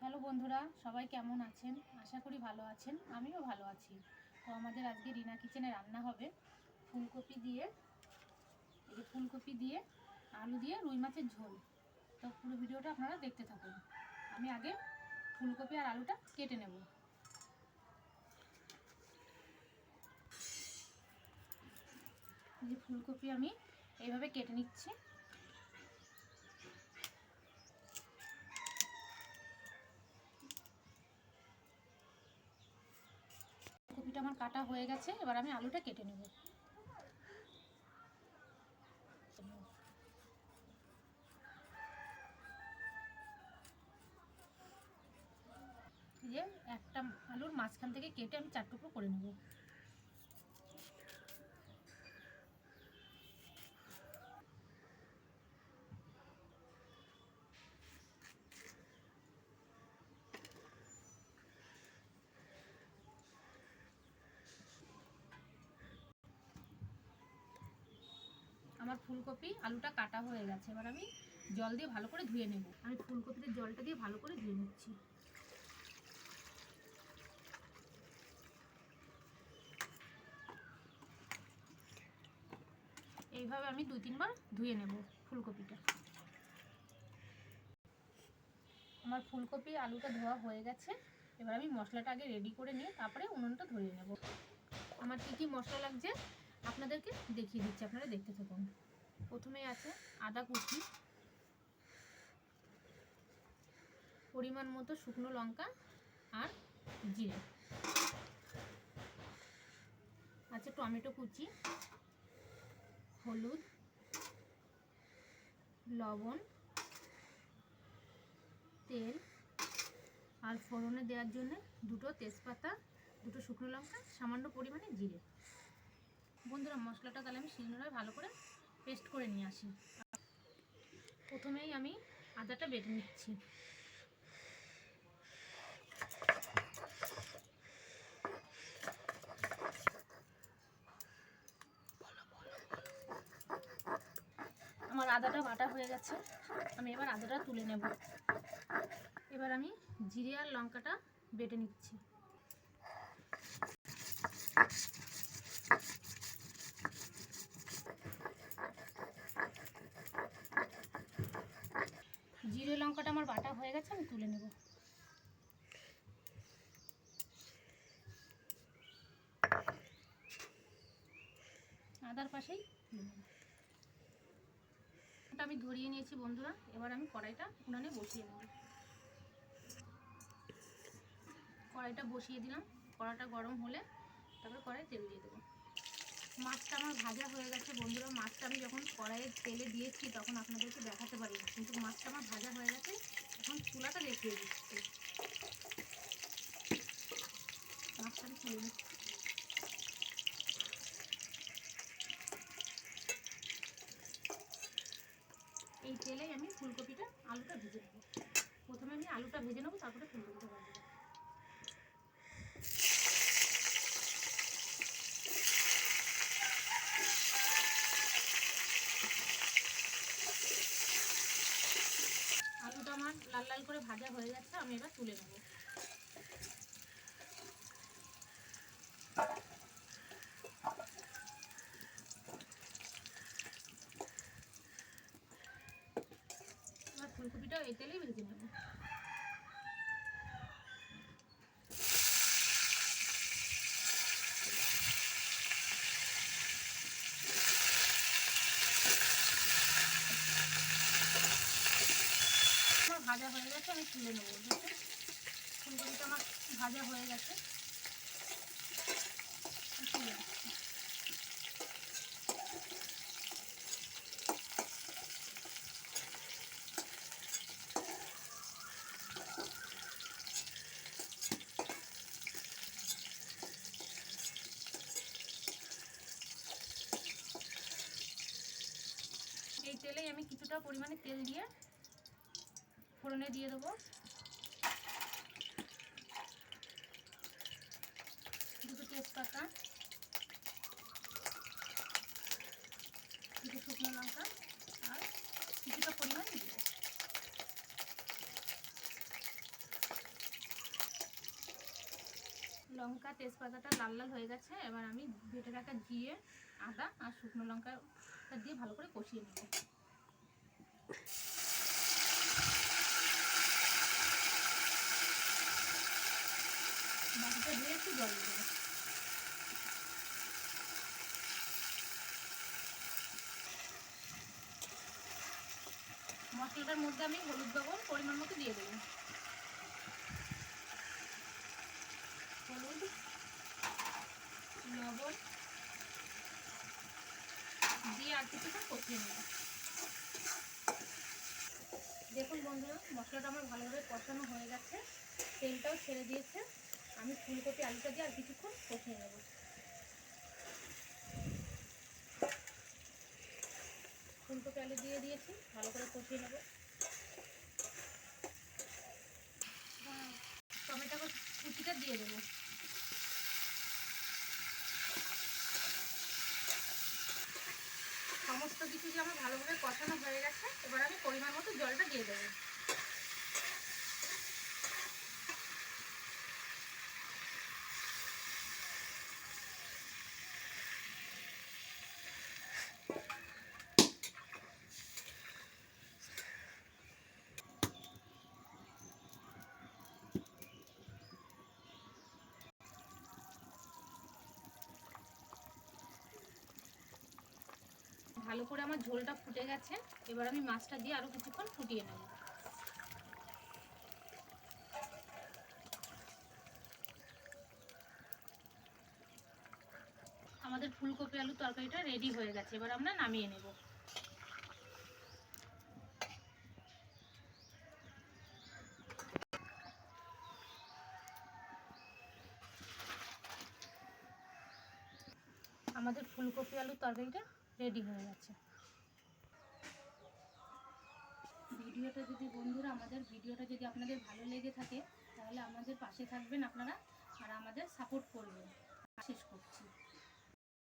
Hello বন্ধুরা, সবাই কেমন আছেন? আশা করি ভালো আছেন। আমিও ভালো আছি। তো আমাদের আজকে রিনা কিচেনে রান্না হবে ফুলকপি দিয়ে, আলু দিয়ে রুই মাছের ঝোল। তো পুরো ভিডিওটা আপনারা দেখতে থাকুন। আমি আগে ফুলকপি আর আলুটা কেটে নেব। এই ফুলকপি আমি এইভাবে কেটে নিচ্ছি। ফুলকপিটা আমার কাটা হয়ে গেছে, এবার আমি আলুটা কেটে নেব। যে একটা আলুর মাঝখান থেকে কেটে আমি 4 টুকরো করে নেব। আমার ফুলকপি আলুটা কাটা হয়ে গেছে, এবার আমি জল দিয়ে ভালো করে ধুয়ে নেব। আমি ফুলকপিতে জলটা দিয়ে ভালো করে ধুয়ে নিচ্ছি। এইভাবে আমি 2-3 বার ধুয়ে নেব ফুলকপিটা। আমার ফুলকপি আলুটা ধোয়া হয়ে গেছে, এবার আমি মশলাটা আগে রেডি করে নিয়ে তারপরে উনুনটা ধরিয়ে নেব। আমার কী কী মশলা লাগছে আপনাদেরকে দেখিয়ে দিচ্ছি, আপনারা দেখতে থাকুন। প্রথমেই আছে আদা কুচি, পরিমাণ মতো শুকনো লঙ্কা আর জিরে, আছে টমেটো কুচি, হলুদ, লবণ, তেল আর ফোড়নে দেওয়ার জন্য 2টো তেজপাতা, 2টো শুকনো লঙ্কা, সামান্য পরিমাণে জিরে। বন্ধুরা, মশলাটা তাহলে আমি শিলনোড়ায় ভালো করে পেস্ট করে নিয়ে আসি। প্রথমেই আমি আদাটা বেটে নিচ্ছি। আমার আদাটা বাটা হয়ে গেছে, আমি এবার আদাটা তুলে নেব। এবার আমি জিরে আর লঙ্কাটা বেটে নিচ্ছি। জিরে লঙ্কাটা আমার বাটা হয়ে গেছে, আমি তুলে নেব। আদার পাশেই আমি ধরিয়ে নিয়েছি বন্ধুরা। এবার আমি কড়াইটা উনানে বসিয়ে নেব। কড়াইটা বসিয়ে দিলাম। কড়াইটা গরম হলে তারপরে কড়াই তেল দিয়ে দেবো। মাছটা আমার ভাজা হয়ে গেছে বন্ধুরা। মাছটা আমি যখন কড়াইয়ের তেলে দিয়েছি তখন আপনাদেরকে দেখাতে পারিনি, কিন্তু মাছটা আমার ভাজা হয়ে গেছে। এখন চুলাটা দেখিয়ে দিচ্ছি। মাছটা আমি তুলে নিচ্ছি। এই তেলেই আমি ফুলকপিটা আলুটা ভেজে নেব। প্রথমে আমি আলুটা ভেজে নেবো, তারপরে ফুলকপিটা ভাজবো। আলুটা আমার লাল লাল করে ভাজা হয়ে যাচ্ছে, আমি এবার তুলে নেব। এবার ফুলকপিটা এই তেলেই ভেজে নেব। ভাজা হয়ে গেছে, আমি তুলে নেবো। ফুলকপিটা আমার ভাজা হয়ে গেছে, তুলে নিচ্ছি। এই তেলেই আমি কিছুটা পরিমাণে তেল দিয়ে ফোড়নে দিয়ে দেবো। 2টো তেজপাতা, 2টো শুকনো লঙ্কা আর কিছুটা পরিমাণ দিয়ে লঙ্কা তেজপাতাটা লাল লাল হয়ে গেছে। এবার আমি বেটে রাখা জিরে, আদা আর শুকনো লঙ্কাটা দিয়ে ভালো করে কষিয়ে নেব। বাকিটা দিয়ে একটু জল দেবো। মশলাটার মধ্যে আমি হলুদ লবণ পরিমাণ মতো দিয়ে দেবো। হলুদ, লবণ দিয়ে আর কিছুক্ষণ কষিয়ে নেব। দেখুন বন্ধুরা, মশলাটা আমার ভালোভাবে কষানো হয়ে গেছে, তেলটাও ছেড়ে দিয়েছে। আমি ফুলকপি আলুটা দিয়ে আর কিছুক্ষণ কষিয়ে নেব। ফুলকপি আলু দিয়ে দিয়েছি, ভালো করে কষিয়ে নেব। টমেটো কুচিটা দিয়ে দেবো। সমস্ত কিছু যে আমার ভালোভাবে কষানো হয়ে গেছে, এবার আমি পরিমাণ মতো জলটা দিয়ে দেবো। ভালো করে আমার ঝোলটা ফুটে গেছে, এবার আমি মাছটা দিয়ে আরও কিছুক্ষণ ফুটিয়ে নেব। আমাদের ফুলকপি আলু তরকারিটা রেডি হয়ে গেছে, এবার আমরা নামিয়ে নেব। আমাদের ফুলকপি আলু তরকারিটা রেডি হয়ে গেছে। আমাদের ভিডিওটা যদি আপনাদের ভালো লেগে থাকে, তাহলে আমাদের পাশে থাকবেন আপনারা আর আমাদের সাপোর্ট করবেন। শেষ করছি।